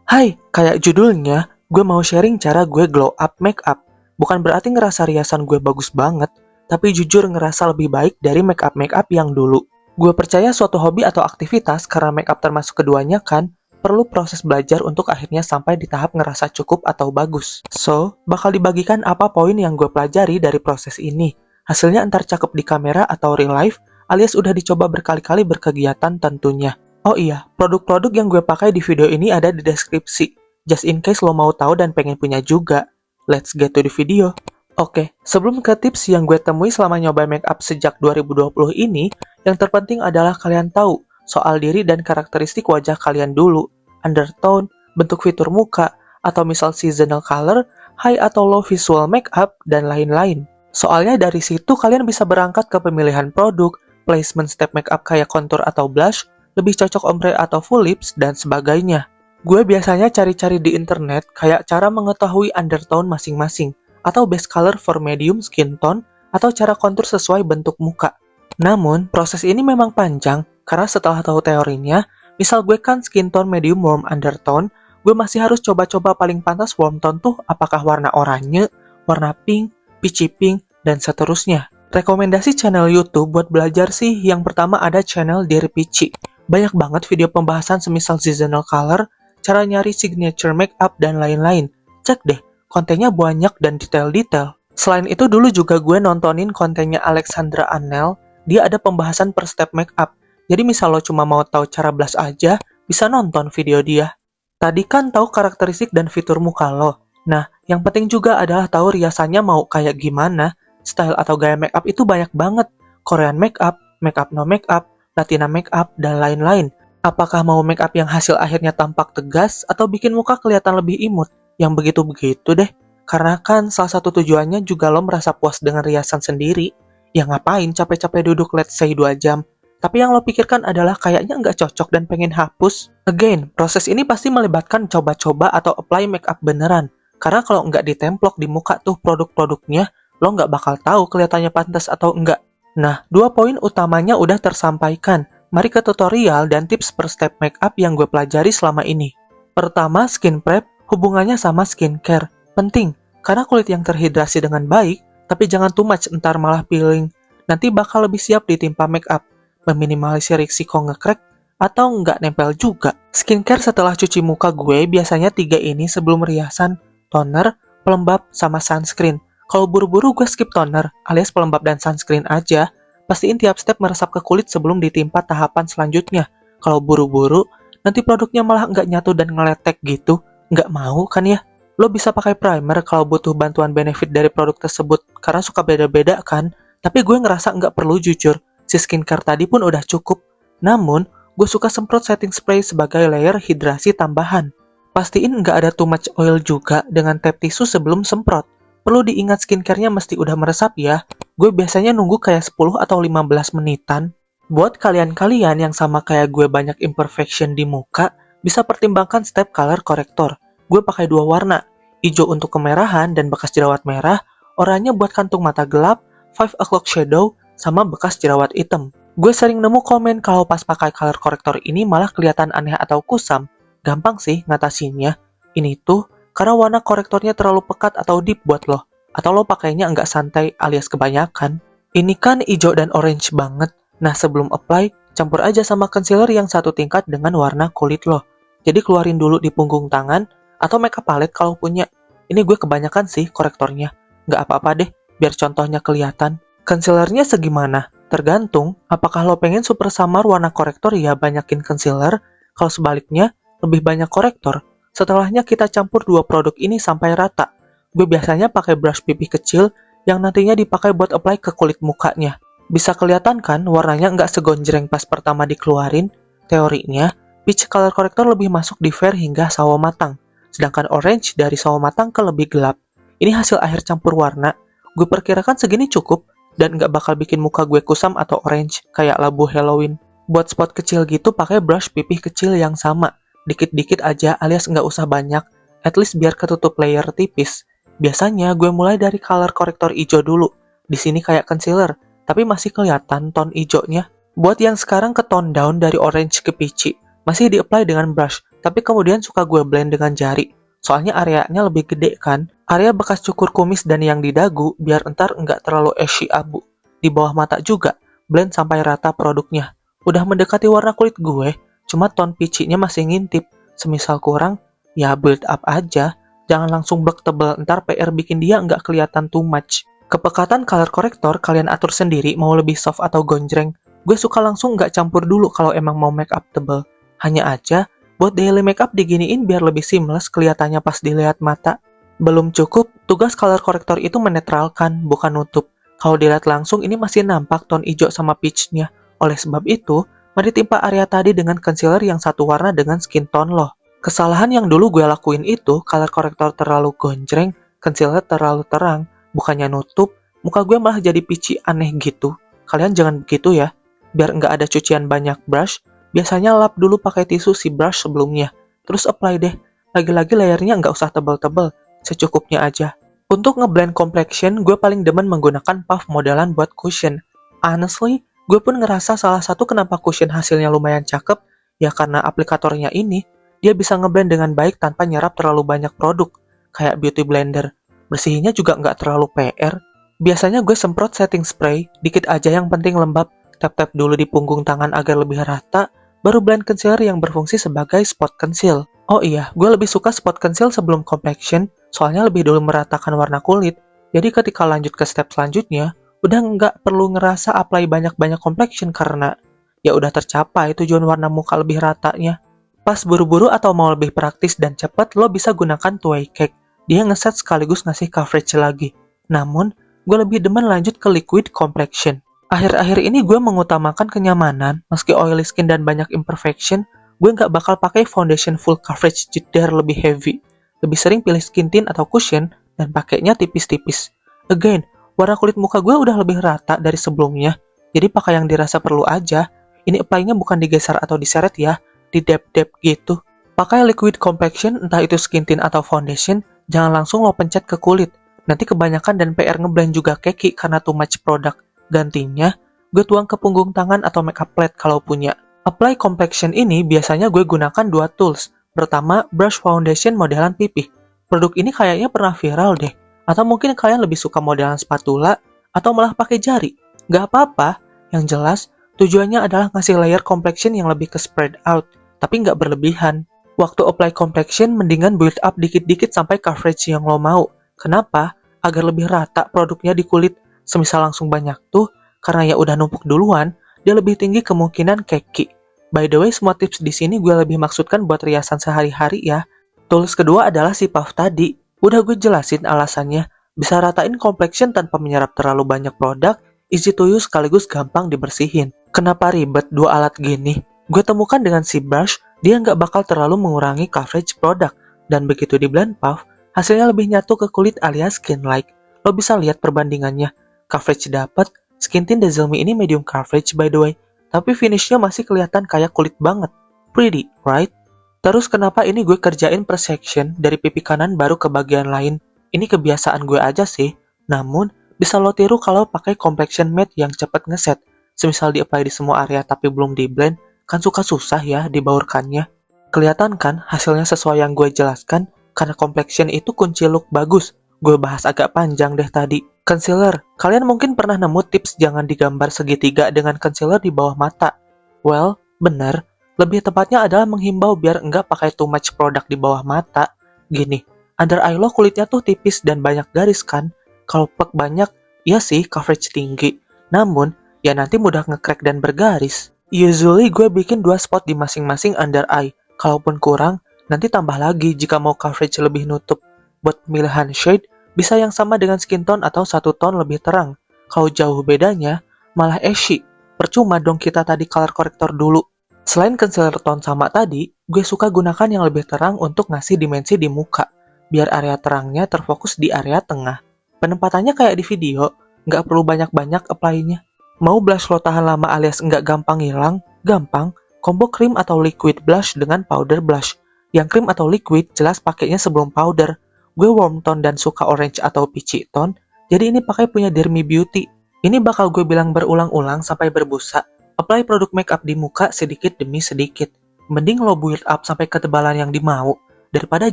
Hai, kayak judulnya, gue mau sharing cara gue glow up makeup. Bukan berarti ngerasa riasan gue bagus banget, tapi jujur ngerasa lebih baik dari makeup yang dulu. Gue percaya suatu hobi atau aktivitas, karena makeup termasuk keduanya kan, perlu proses belajar untuk akhirnya sampai di tahap ngerasa cukup atau bagus. So, bakal dibagikan apa poin yang gue pelajari dari proses ini. Hasilnya entar cakep di kamera atau real life, alias udah dicoba berkali-kali berkegiatan tentunya. Oh iya, produk-produk yang gue pakai di video ini ada di deskripsi. Just in case lo mau tahu dan pengen punya juga. Let's get to the video. Oke, sebelum ke tips yang gue temui selama nyoba makeup sejak 2020 ini, yang terpenting adalah kalian tahu soal diri dan karakteristik wajah kalian dulu. Undertone, bentuk fitur muka, atau misal seasonal color, high atau low visual makeup, dan lain-lain. Soalnya dari situ kalian bisa berangkat ke pemilihan produk, placement step makeup kayak contour atau blush, lebih cocok ombre atau full lips, dan sebagainya. Gue biasanya cari-cari di internet kayak cara mengetahui undertone masing-masing, atau base color for medium skin tone, atau cara kontur sesuai bentuk muka. Namun, proses ini memang panjang, karena setelah tahu teorinya, misal gue kan skin tone medium warm undertone, gue masih harus coba-coba paling pantas warm tone tuh apakah warna oranye, warna pink, peachy pink, dan seterusnya. Rekomendasi channel YouTube buat belajar sih, yang pertama ada channel Dear Peachy. Banyak banget video pembahasan semisal seasonal color, cara nyari signature makeup, dan lain-lain. Cek deh, kontennya banyak dan detail-detail. Selain itu dulu juga gue nontonin kontennya Alexandra Annel, dia ada pembahasan per step makeup. Jadi misal lo cuma mau tahu cara blush aja, bisa nonton video dia. Tadi kan tahu karakteristik dan fitur muka lo. Nah, yang penting juga adalah tahu riasannya mau kayak gimana. Style atau gaya makeup itu banyak banget. Korean makeup, makeup no makeup, Latina makeup, dan lain-lain. Apakah mau makeup yang hasil akhirnya tampak tegas atau bikin muka kelihatan lebih imut? Yang begitu-begitu deh. Karena kan salah satu tujuannya juga lo merasa puas dengan riasan sendiri. Ya ngapain capek-capek duduk let's say 2 jam. Tapi yang lo pikirkan adalah kayaknya nggak cocok dan pengen hapus. Again, proses ini pasti melibatkan coba-coba atau apply makeup beneran. Karena kalau nggak ditemplok di muka tuh produk-produknya, lo nggak bakal tahu kelihatannya pantas atau enggak. Nah, 2 poin utamanya udah tersampaikan. Mari ke tutorial dan tips per step makeup yang gue pelajari selama ini. Pertama, skin prep hubungannya sama skincare. Penting, karena kulit yang terhidrasi dengan baik, tapi jangan too much entar malah peeling. Nanti bakal lebih siap ditimpa makeup, meminimalisir risiko nge-crack atau nggak nempel juga. Skincare setelah cuci muka gue biasanya 3 ini sebelum riasan, toner, pelembab, sama sunscreen. Kalau buru-buru gue skip toner, alias pelembab dan sunscreen aja. Pastiin tiap step meresap ke kulit sebelum ditimpa tahapan selanjutnya. Kalau buru-buru, nanti produknya malah nggak nyatu dan ngeletek gitu. Nggak mau kan ya? Lo bisa pakai primer kalau butuh bantuan benefit dari produk tersebut, karena suka beda-beda kan. Tapi gue ngerasa nggak perlu jujur. Si skincare tadi pun udah cukup. Namun, gue suka semprot setting spray sebagai layer hidrasi tambahan. Pastiin nggak ada too much oil juga dengan tap tisu sebelum semprot. Perlu diingat skincare-nya mesti udah meresap ya. Gue biasanya nunggu kayak 10 atau 15 menitan. Buat kalian-kalian yang sama kayak gue banyak imperfection di muka, bisa pertimbangkan step color corrector. Gue pakai 2 warna, hijau untuk kemerahan dan bekas jerawat merah, oranye buat kantung mata gelap, 5 o'clock shadow, sama bekas jerawat hitam. Gue sering nemu komen kalau pas pakai color corrector ini malah kelihatan aneh atau kusam. Gampang sih ngatasinnya. Ini tuh karena warna korektornya terlalu pekat atau deep buat lo. Atau lo pakainya nggak santai alias kebanyakan. Ini kan hijau dan orange banget. Nah sebelum apply, campur aja sama concealer yang satu tingkat dengan warna kulit lo. Jadi keluarin dulu di punggung tangan, atau makeup palette kalau punya. Ini gue kebanyakan sih korektornya. Nggak apa-apa deh, biar contohnya kelihatan. Concealernya segimana? Tergantung, apakah lo pengen super samar warna korektor ya banyakin concealer, kalau sebaliknya, lebih banyak korektor. Setelahnya kita campur 2 produk ini sampai rata. Gue biasanya pakai brush pipih kecil yang nantinya dipakai buat apply ke kulit mukanya. Bisa kelihatan kan warnanya nggak segonjreng pas pertama dikeluarin? Teorinya, peach color corrector lebih masuk di fair hingga sawo matang. Sedangkan orange dari sawo matang ke lebih gelap. Ini hasil akhir campur warna. Gue perkirakan segini cukup dan nggak bakal bikin muka gue kusam atau orange kayak labu Halloween. Buat spot kecil gitu pakai brush pipih kecil yang sama. Dikit-dikit aja alias nggak usah banyak, at least biar ketutup layer tipis. Biasanya gue mulai dari color corrector hijau dulu. Di sini kayak concealer, tapi masih kelihatan tone hijaunya. Buat yang sekarang ke tone down dari orange ke peachy, masih di-apply dengan brush, tapi kemudian suka gue blend dengan jari. Soalnya areanya lebih gede kan, area bekas cukur kumis dan yang di dagu biar ntar nggak terlalu ashy abu. Di bawah mata juga, blend sampai rata produknya. Udah mendekati warna kulit gue, cuma tone peachy-nya masih ngintip. Semisal kurang, ya build up aja. Jangan langsung blek tebel, ntar PR bikin dia nggak kelihatan too much. Kepekatan color corrector kalian atur sendiri mau lebih soft atau gonjreng. Gue suka langsung nggak campur dulu kalau emang mau make up tebel. Hanya aja, buat daily makeup diginiin biar lebih seamless kelihatannya pas dilihat mata. Belum cukup, tugas color corrector itu menetralkan, bukan nutup. Kalau dilihat langsung ini masih nampak tone hijau sama peach-nya. Oleh sebab itu, mari timpa area tadi dengan concealer yang satu warna dengan skin tone lo. Kesalahan yang dulu gue lakuin itu, color corrector terlalu gonjreng, concealer terlalu terang, bukannya nutup, muka gue malah jadi peachy aneh gitu. Kalian jangan begitu ya. Biar nggak ada cucian banyak brush, biasanya lap dulu pakai tisu si brush sebelumnya, terus apply deh. Lagi-lagi layernya nggak usah tebal-tebal, secukupnya aja. Untuk ngeblend complexion, gue paling demen menggunakan puff modelan buat cushion. Honestly, gue pun ngerasa salah satu kenapa cushion hasilnya lumayan cakep, ya karena aplikatornya ini, dia bisa ngeblend dengan baik tanpa nyerap terlalu banyak produk, kayak beauty blender. Bersihinnya juga nggak terlalu PR. Biasanya gue semprot setting spray, dikit aja yang penting lembab, tap-tap dulu di punggung tangan agar lebih rata, baru blend concealer yang berfungsi sebagai spot conceal. Oh iya, gue lebih suka spot conceal sebelum complexion, soalnya lebih dulu meratakan warna kulit. Jadi ketika lanjut ke step selanjutnya, udah nggak perlu ngerasa apply banyak-banyak complexion karena ya udah tercapai tujuan warna muka lebih ratanya. Pas buru-buru atau mau lebih praktis dan cepat, lo bisa gunakan two-way cake. Dia ngeset sekaligus ngasih coverage lagi. Namun, gue lebih demen lanjut ke liquid complexion. Akhir-akhir ini gue mengutamakan kenyamanan, meski oily skin dan banyak imperfection, gue nggak bakal pakai foundation full coverage jeder lebih heavy. Lebih sering pilih skin tint atau cushion, dan pakainya tipis-tipis. Again, warna kulit muka gue udah lebih rata dari sebelumnya, jadi pakai yang dirasa perlu aja. Ini apply-nya bukan digeser atau diseret ya, di dap-dap gitu. Pakai liquid complexion, entah itu skin tint atau foundation, jangan langsung lo pencet ke kulit. Nanti kebanyakan dan PR ngeblend juga keki karena too much product. Gantinya, gue tuang ke punggung tangan atau makeup plate kalau punya. Apply complexion ini biasanya gue gunakan dua tools. Pertama, brush foundation modelan pipih. Produk ini kayaknya pernah viral deh. Atau mungkin kalian lebih suka modelan spatula, atau malah pakai jari. Gak apa-apa, yang jelas, tujuannya adalah ngasih layer complexion yang lebih ke spread out, tapi nggak berlebihan. Waktu apply complexion, mendingan build up dikit-dikit sampai coverage yang lo mau. Kenapa? Agar lebih rata produknya di kulit. Semisal langsung banyak tuh, karena ya udah numpuk duluan, dia lebih tinggi kemungkinan keki. By the way, semua tips di sini gue lebih maksudkan buat riasan sehari-hari ya. Tools kedua adalah si puff tadi. Udah gue jelasin alasannya. Bisa ratain complexion tanpa menyerap terlalu banyak produk, easy to use sekaligus gampang dibersihin. Kenapa ribet dua alat gini? Gue temukan dengan si brush, dia nggak bakal terlalu mengurangi coverage produk. Dan begitu di blend puff, hasilnya lebih nyatu ke kulit alias skin-like. Lo bisa lihat perbandingannya. Coverage dapat, skin tint Dazzle Me ini medium coverage by the way, tapi finishnya masih kelihatan kayak kulit banget. Pretty, right? Terus kenapa ini gue kerjain per section dari pipi kanan baru ke bagian lain? Ini kebiasaan gue aja sih. Namun, bisa lo tiru kalau pakai complexion matte yang cepet ngeset. Semisal di-apply di semua area tapi belum di-blend, kan suka susah ya dibaurkannya. Kelihatan kan hasilnya sesuai yang gue jelaskan? Karena complexion itu kunci look bagus. Gue bahas agak panjang deh tadi. Concealer, kalian mungkin pernah nemu tips jangan digambar segitiga dengan concealer di bawah mata. Well, bener. Lebih tepatnya adalah menghimbau biar enggak pakai too much produk di bawah mata. Gini, under eye lo kulitnya tuh tipis dan banyak garis kan? Kalau plek banyak, iya sih coverage tinggi. Namun, ya nanti mudah nge-crack dan bergaris. Usually gue bikin 2 spot di masing-masing under eye. Kalaupun kurang, nanti tambah lagi jika mau coverage lebih nutup. Buat pemilihan shade, bisa yang sama dengan skin tone atau satu tone lebih terang. Kalau jauh bedanya, malah ashy. Percuma dong kita tadi color corrector dulu. Selain concealer tone sama tadi, gue suka gunakan yang lebih terang untuk ngasih dimensi di muka. Biar area terangnya terfokus di area tengah. Penempatannya kayak di video, nggak perlu banyak-banyak apply-nya. Mau blush lo tahan lama alias nggak gampang hilang? Gampang, combo cream atau liquid blush dengan powder blush. Yang cream atau liquid jelas pakainya sebelum powder. Gue warm tone dan suka orange atau peachy tone, jadi ini pakai punya Dermy Beauty. Ini bakal gue bilang berulang-ulang sampai berbusa. Apply produk makeup di muka sedikit demi sedikit. Mending lo build up sampai ketebalan yang dimau, daripada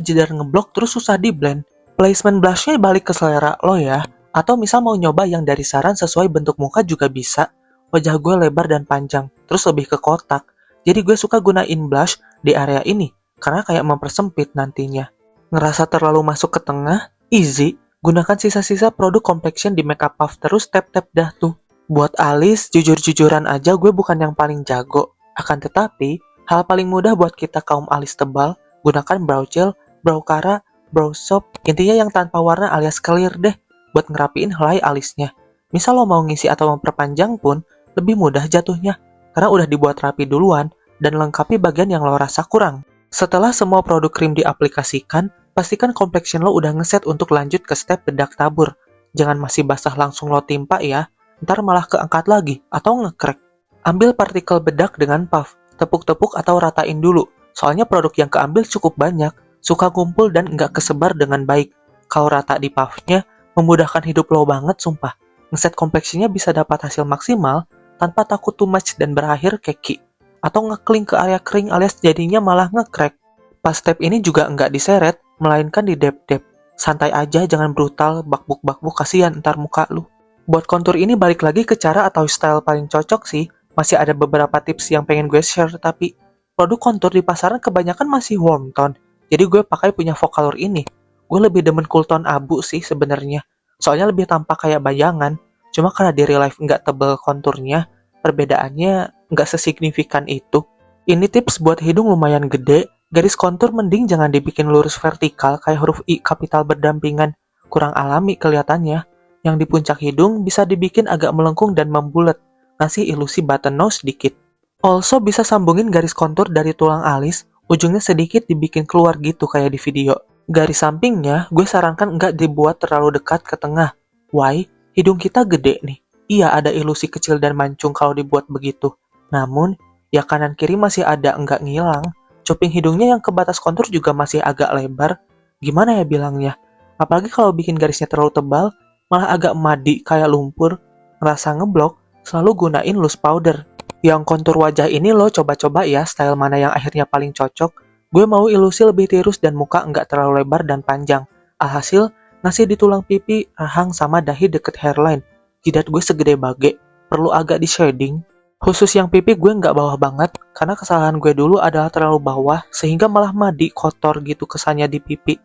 jedar ngeblok terus susah di blend. Placement blushnya balik ke selera lo ya, atau misal mau nyoba yang dari saran sesuai bentuk muka juga bisa. Wajah gue lebar dan panjang, terus lebih ke kotak. Jadi gue suka gunain blush di area ini, karena kayak mempersempit nantinya. Ngerasa terlalu masuk ke tengah? Easy, gunakan sisa-sisa produk complexion di makeup puff terus tap-tap dah tuh. Buat alis, jujur-jujuran aja gue bukan yang paling jago. Akan tetapi, hal paling mudah buat kita kaum alis tebal, gunakan brow gel, brow kara, brow soap, intinya yang tanpa warna alias clear deh, buat ngerapiin helai alisnya. Misal lo mau ngisi atau memperpanjang pun, lebih mudah jatuhnya, karena udah dibuat rapi duluan, dan lengkapi bagian yang lo rasa kurang. Setelah semua produk krim diaplikasikan, pastikan complexion lo udah ngeset untuk lanjut ke step bedak tabur. Jangan masih basah langsung lo timpa ya, ntar malah keangkat lagi atau ngekrek. Ambil partikel bedak dengan puff, tepuk-tepuk atau ratain dulu, soalnya produk yang keambil cukup banyak, suka kumpul dan nggak kesebar dengan baik. Kalau rata di puffnya, memudahkan hidup lo banget sumpah. Ngeset complexionnya bisa dapat hasil maksimal tanpa takut too much dan berakhir keki. Atau ngekling ke area kering alias jadinya malah ngekrek. Pas step ini juga nggak diseret, melainkan di dep-dep. Santai aja, jangan brutal, bakbuk-bakbuk, kasihan ntar muka lu. Buat kontur ini balik lagi ke cara atau style paling cocok sih. Masih ada beberapa tips yang pengen gue share, tapi produk kontur di pasaran kebanyakan masih warm tone. Jadi gue pakai punya Vocaloid ini. Gue lebih demen cool tone abu sih sebenarnya. Soalnya lebih tampak kayak bayangan. Cuma karena di real life nggak tebel konturnya, perbedaannya nggak sesignifikan itu. Ini tips buat hidung lumayan gede. Garis kontur mending jangan dibikin lurus vertikal kayak huruf I kapital berdampingan. Kurang alami kelihatannya. Yang di puncak hidung bisa dibikin agak melengkung dan membulet, ngasih ilusi button nose dikit. Also bisa sambungin garis kontur dari tulang alis, ujungnya sedikit dibikin keluar gitu kayak di video. Garis sampingnya gue sarankan nggak dibuat terlalu dekat ke tengah. Why? Hidung kita gede nih. Iya ada ilusi kecil dan mancung kalau dibuat begitu. Namun, ya kanan kiri masih ada nggak ngilang. Cuping hidungnya yang ke batas kontur juga masih agak lebar. Gimana ya bilangnya? Apalagi kalau bikin garisnya terlalu tebal, malah agak madi kayak lumpur. Ngerasa ngeblok, selalu gunain loose powder. Yang kontur wajah ini lo coba-coba ya style mana yang akhirnya paling cocok. Gue mau ilusi lebih tirus dan muka nggak terlalu lebar dan panjang. Alhasil, ngasih di tulang pipi, rahang sama dahi deket hairline. Jidat gue segede bage, perlu agak di shading. Khusus yang pipi gue nggak bawah banget, karena kesalahan gue dulu adalah terlalu bawah, sehingga malah madi kotor gitu kesannya di pipi.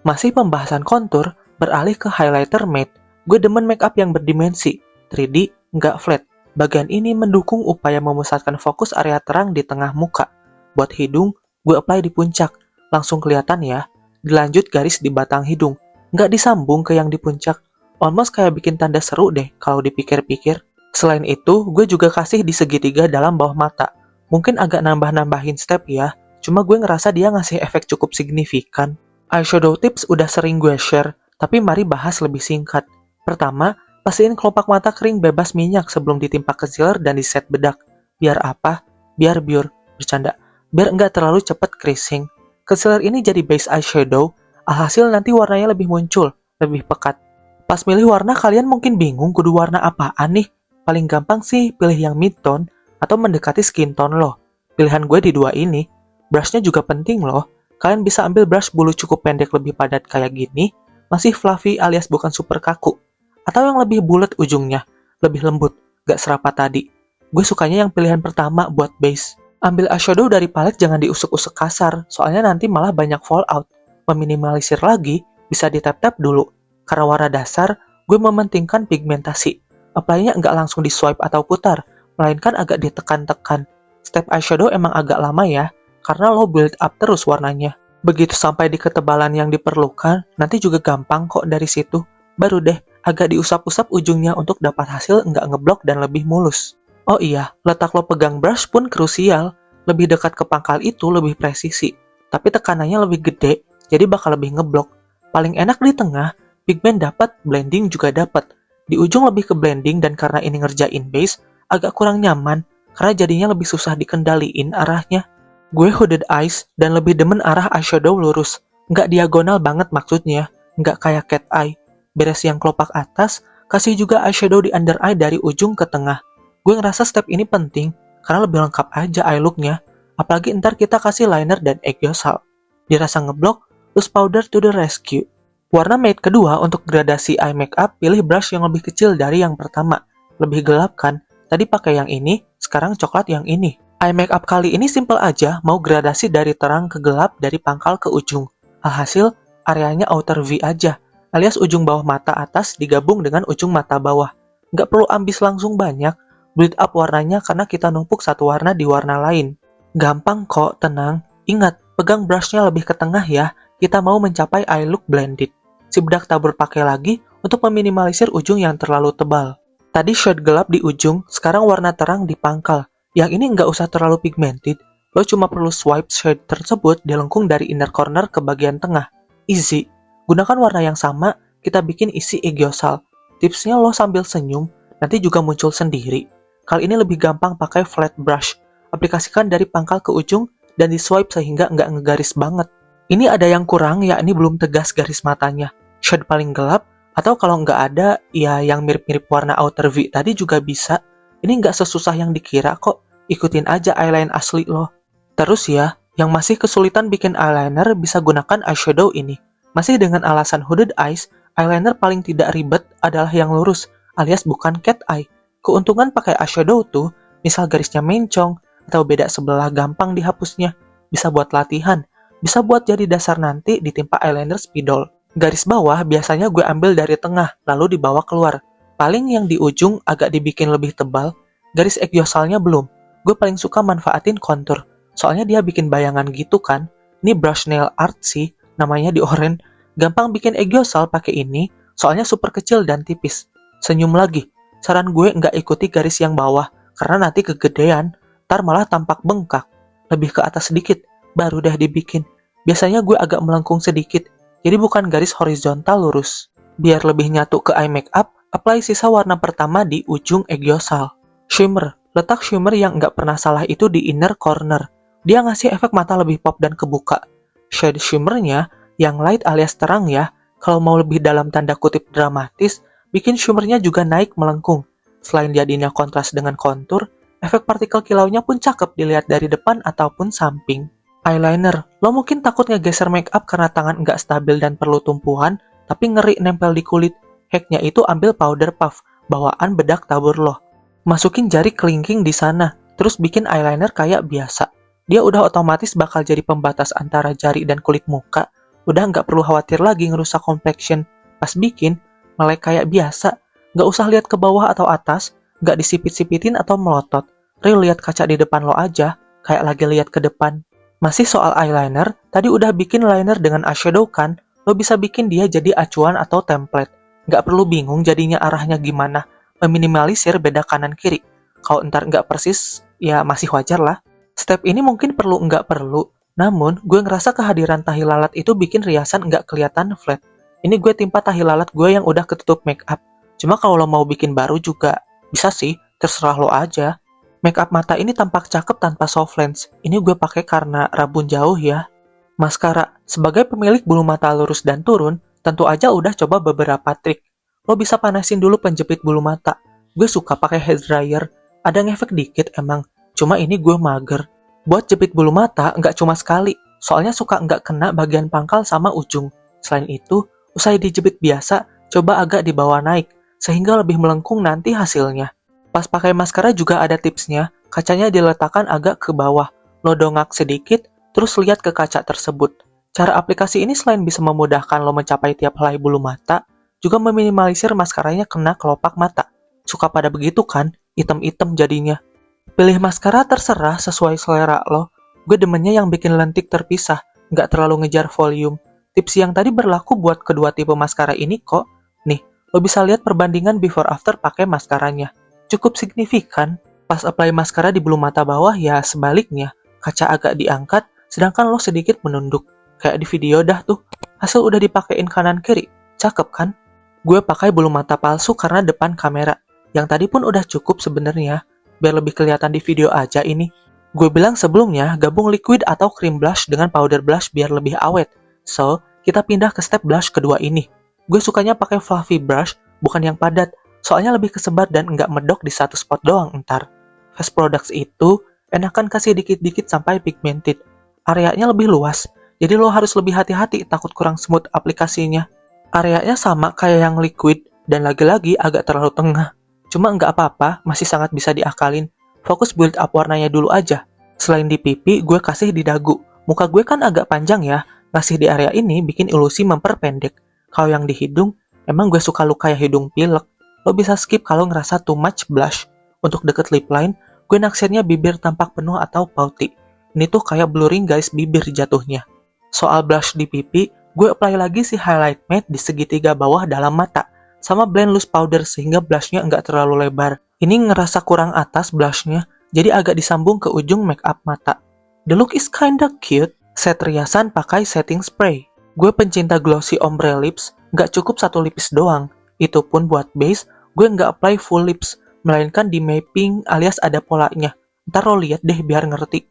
Masih pembahasan kontur, beralih ke highlighter matte. Gue demen makeup yang berdimensi, 3D, nggak flat. Bagian ini mendukung upaya memusatkan fokus area terang di tengah muka. Buat hidung, gue apply di puncak. Langsung kelihatan ya. Dilanjut garis di batang hidung. Nggak disambung ke yang di puncak. Almost kayak bikin tanda seru deh kalau dipikir-pikir. Selain itu, gue juga kasih di segitiga dalam bawah mata. Mungkin agak nambah-nambahin step ya. Cuma gue ngerasa dia ngasih efek cukup signifikan. Eyeshadow tips udah sering gue share, tapi mari bahas lebih singkat. Pertama, pastiin kelopak mata kering bebas minyak sebelum ditimpa concealer dan diset bedak. Biar apa? Biar biur. Bercanda. Biar nggak terlalu cepet creasing. Concealer ini jadi base eyeshadow, alhasil nanti warnanya lebih muncul, lebih pekat. Pas milih warna kalian mungkin bingung kudu warna apaan nih. Paling gampang sih pilih yang mid tone atau mendekati skin tone lo. Pilihan gue di dua ini. Brushnya juga penting loh. Kalian bisa ambil brush bulu cukup pendek lebih padat kayak gini, masih fluffy alias bukan super kaku. Atau yang lebih bulat ujungnya, lebih lembut, gak serapat tadi. Gue sukanya yang pilihan pertama buat base. Ambil eyeshadow dari palet jangan diusuk-usuk kasar, soalnya nanti malah banyak fallout. Meminimalisir lagi, bisa ditap-tap dulu. Karena warna dasar, gue mementingkan pigmentasi. Apply-nya nggak langsung di swipe atau putar, melainkan agak ditekan-tekan. Step eyeshadow emang agak lama ya, karena lo build up terus warnanya. Begitu sampai di ketebalan yang diperlukan, nanti juga gampang kok dari situ. Baru deh, agak diusap-usap ujungnya untuk dapat hasil nggak ngeblok dan lebih mulus. Oh iya, letak lo pegang brush pun krusial. Lebih dekat ke pangkal itu lebih presisi. Tapi tekanannya lebih gede, jadi bakal lebih ngeblok. Paling enak di tengah, pigment dapat, blending juga dapat. Di ujung lebih ke blending dan karena ini ngerjain base, agak kurang nyaman, karena jadinya lebih susah dikendaliin arahnya. Gue hooded eyes dan lebih demen arah eyeshadow lurus. Nggak diagonal banget maksudnya, nggak kayak cat eye. Beres yang kelopak atas, kasih juga eyeshadow di under eye dari ujung ke tengah. Gue ngerasa step ini penting, karena lebih lengkap aja eye look-nya. Apalagi ntar kita kasih liner dan Eggyosal. Dirasa ngeblok, loose powder to the rescue. Warna matte kedua untuk gradasi eye makeup, pilih brush yang lebih kecil dari yang pertama. Lebih gelap kan? Tadi pakai yang ini, sekarang coklat yang ini. Eye makeup kali ini simple aja, mau gradasi dari terang ke gelap, dari pangkal ke ujung. Alhasil, areanya outer V aja, alias ujung bawah mata atas digabung dengan ujung mata bawah. Nggak perlu ambis langsung banyak, build up warnanya karena kita numpuk satu warna di warna lain. Gampang kok, tenang. Ingat, pegang brushnya lebih ke tengah ya, kita mau mencapai eye look blended. Si bedak tabur pakai lagi untuk meminimalisir ujung yang terlalu tebal. Tadi shade gelap di ujung, sekarang warna terang di pangkal. Yang ini nggak usah terlalu pigmented, lo cuma perlu swipe shade tersebut dilengkung dari inner corner ke bagian tengah. Easy. Gunakan warna yang sama, kita bikin isi Eggyosal. Tipsnya lo sambil senyum, nanti juga muncul sendiri. Kali ini lebih gampang pakai flat brush. Aplikasikan dari pangkal ke ujung dan di swipe sehingga nggak ngegaris banget. Ini ada yang kurang, yakni belum tegas garis matanya. Shade paling gelap, atau kalau nggak ada, ya yang mirip-mirip warna outer V tadi juga bisa. Ini nggak sesusah yang dikira kok, ikutin aja eyeliner asli lo. Terus ya, yang masih kesulitan bikin eyeliner bisa gunakan eyeshadow ini. Masih dengan alasan hooded eyes, eyeliner paling tidak ribet adalah yang lurus, alias bukan cat eye. Keuntungan pakai eyeshadow tuh, misal garisnya mencong, atau beda sebelah gampang dihapusnya. Bisa buat latihan, bisa buat jadi dasar nanti ditimpa eyeliner spidol. Garis bawah biasanya gue ambil dari tengah, lalu dibawa keluar. Paling yang di ujung agak dibikin lebih tebal, garis Eggyosalnya belum. Gue paling suka manfaatin kontur, soalnya dia bikin bayangan gitu kan. Ini brush nail art sih, namanya di orange. Gampang bikin Eggyosal pakai ini, soalnya super kecil dan tipis. Senyum lagi, saran gue nggak ikuti garis yang bawah, karena nanti kegedean, ntar malah tampak bengkak. Lebih ke atas sedikit, baru dah dibikin. Biasanya gue agak melengkung sedikit, jadi bukan garis horizontal lurus. Biar lebih nyatu ke eye makeup, apply sisa warna pertama di ujung Eggyosal. Shimmer, letak shimmer yang nggak pernah salah itu di inner corner. Dia ngasih efek mata lebih pop dan kebuka. Shade shimmernya yang light alias terang ya, kalau mau lebih dalam tanda kutip dramatis, bikin shimmernya juga naik melengkung. Selain jadinya kontras dengan kontur, efek partikel kilaunya pun cakep dilihat dari depan ataupun samping. Eyeliner, lo mungkin takut ngegeser makeup karena tangan nggak stabil dan perlu tumpuan, tapi ngeri nempel di kulit. Hacknya itu ambil powder puff, bawaan bedak tabur lo. Masukin jari kelingking di sana, terus bikin eyeliner kayak biasa. Dia udah otomatis bakal jadi pembatas antara jari dan kulit muka. Udah nggak perlu khawatir lagi ngerusak complexion. Pas bikin, melek kayak biasa. Nggak usah lihat ke bawah atau atas, nggak disipit-sipitin atau melotot. Real lihat kaca di depan lo aja, kayak lagi lihat ke depan. Masih soal eyeliner, tadi udah bikin liner dengan eyeshadow kan, lo bisa bikin dia jadi acuan atau template. Nggak perlu bingung jadinya arahnya gimana, meminimalisir beda kanan-kiri. Kalau ntar nggak persis, ya masih wajar lah. Step ini mungkin perlu nggak perlu, namun gue ngerasa kehadiran tahi lalat itu bikin riasan nggak kelihatan flat. Ini gue timpa tahi lalat gue yang udah ketutup makeup. Cuma kalau lo mau bikin baru juga, bisa sih, terserah lo aja. Makeup mata ini tampak cakep tanpa soft lens. Ini gue pakai karena rabun jauh ya. Maskara, sebagai pemilik bulu mata lurus dan turun, tentu aja udah coba beberapa trik. Lo bisa panasin dulu penjepit bulu mata. Gue suka pakai hair dryer. Ada ngefek dikit emang, cuma ini gue mager. Buat jepit bulu mata nggak cuma sekali, soalnya suka nggak kena bagian pangkal sama ujung. Selain itu, usai dijepit biasa, coba agak dibawa naik, sehingga lebih melengkung nanti hasilnya. Pas pakai maskara juga ada tipsnya, kacanya diletakkan agak ke bawah. Lo dongak sedikit, terus lihat ke kaca tersebut. Cara aplikasi ini selain bisa memudahkan lo mencapai tiap helai bulu mata, juga meminimalisir maskaranya kena kelopak mata. Suka pada begitu kan, item-item jadinya. Pilih maskara terserah sesuai selera lo. Gue demennya yang bikin lentik terpisah, nggak terlalu ngejar volume. Tips yang tadi berlaku buat kedua tipe maskara ini kok. Nih, lo bisa lihat perbandingan before after pakai maskaranya. Cukup signifikan. Pas apply maskara di bulu mata bawah ya sebaliknya, kaca agak diangkat, sedangkan lo sedikit menunduk. Kayak di video dah tuh, hasil udah dipakein kanan kiri. Cakep kan? Gue pakai bulu mata palsu karena depan kamera. Yang tadi pun udah cukup sebenarnya, biar lebih kelihatan di video aja ini. Gue bilang sebelumnya, gabung liquid atau cream blush dengan powder blush biar lebih awet. So, kita pindah ke step blush kedua ini. Gue sukanya pakai fluffy brush, bukan yang padat. Soalnya lebih kesebar dan nggak medok di satu spot doang entar. Face products itu, enakan kasih dikit-dikit sampai pigmented. Areanya lebih luas, jadi lo harus lebih hati-hati takut kurang smooth aplikasinya. Areanya sama kayak yang liquid, dan lagi-lagi agak terlalu tengah. Cuma nggak apa-apa, masih sangat bisa diakalin. Fokus build up warnanya dulu aja. Selain di pipi, gue kasih di dagu. Muka gue kan agak panjang ya, ngasih di area ini bikin ilusi memperpendek. Kalau yang di hidung, emang gue suka lu kayak hidung pilek. Lo bisa skip kalau ngerasa too much blush. Untuk deket lip line, gue naksirnya bibir tampak penuh atau pouty. Ini tuh kayak blurring guys bibir jatuhnya. Soal blush di pipi, gue apply lagi si highlight matte di segitiga bawah dalam mata. Sama blend loose powder sehingga blushnya nggak terlalu lebar. Ini ngerasa kurang atas blushnya, jadi agak disambung ke ujung make up mata. The look is kinda cute. Set riasan pakai setting spray. Gue pencinta glossy ombre lips, nggak cukup satu lipis doang. Itu pun buat base, gue nggak apply full lips, melainkan di mapping alias ada polanya. Ntar lo liat deh biar ngerti.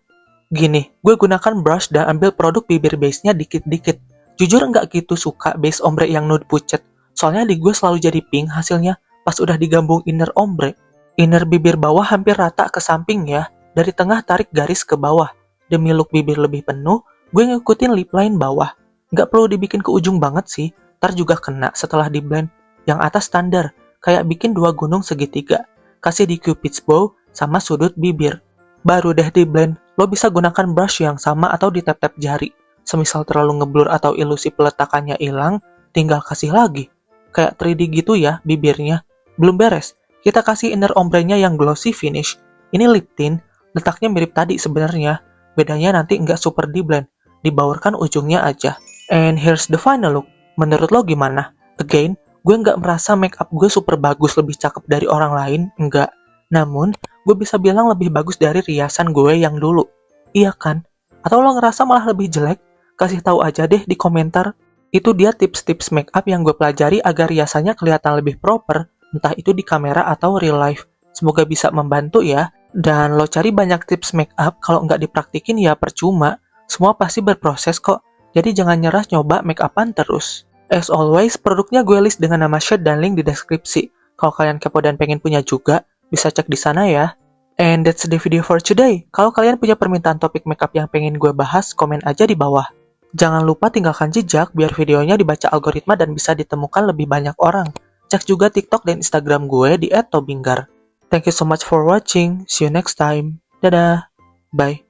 Gini, gue gunakan brush dan ambil produk bibir base-nya dikit-dikit. Jujur nggak gitu suka base ombre yang nude pucet. Soalnya di gue selalu jadi pink hasilnya pas udah digabung inner ombre. Inner bibir bawah hampir rata ke samping ya. Dari tengah tarik garis ke bawah. Demi look bibir lebih penuh, gue ngikutin lip line bawah. Nggak perlu dibikin ke ujung banget sih, ntar juga kena setelah di blend. Yang atas standar, kayak bikin dua gunung segitiga. Kasih di cupid's bow sama sudut bibir. Baru deh di blend, lo bisa gunakan brush yang sama atau di tap-tap jari. Semisal terlalu ngeblur atau ilusi peletakannya hilang, tinggal kasih lagi. Kayak 3D gitu ya bibirnya. Belum beres, kita kasih inner ombre-nya yang glossy finish. Ini lip tint, letaknya mirip tadi sebenarnya. Bedanya nanti nggak super di blend, dibaurkan ujungnya aja. And here's the final look. Menurut lo gimana? Again, gue nggak merasa make up gue super bagus lebih cakep dari orang lain, enggak. Namun, gue bisa bilang lebih bagus dari riasan gue yang dulu. Iya kan? Atau lo ngerasa malah lebih jelek? Kasih tahu aja deh di komentar. Itu dia tips-tips make up yang gue pelajari agar riasannya kelihatan lebih proper, entah itu di kamera atau real life. Semoga bisa membantu ya. Dan lo cari banyak tips make up, kalau nggak dipraktikin ya percuma. Semua pasti berproses kok. Jadi jangan nyerah nyoba make upan terus. As always, produknya gue list dengan nama shade dan link di deskripsi. Kalau kalian kepo dan pengen punya juga, bisa cek di sana ya. And that's the video for today. Kalau kalian punya permintaan topik makeup yang pengen gue bahas, komen aja di bawah. Jangan lupa tinggalkan jejak biar videonya dibaca algoritma dan bisa ditemukan lebih banyak orang. Cek juga TikTok dan Instagram gue di @tobinggar. Thank you so much for watching. See you next time. Dadah. Bye.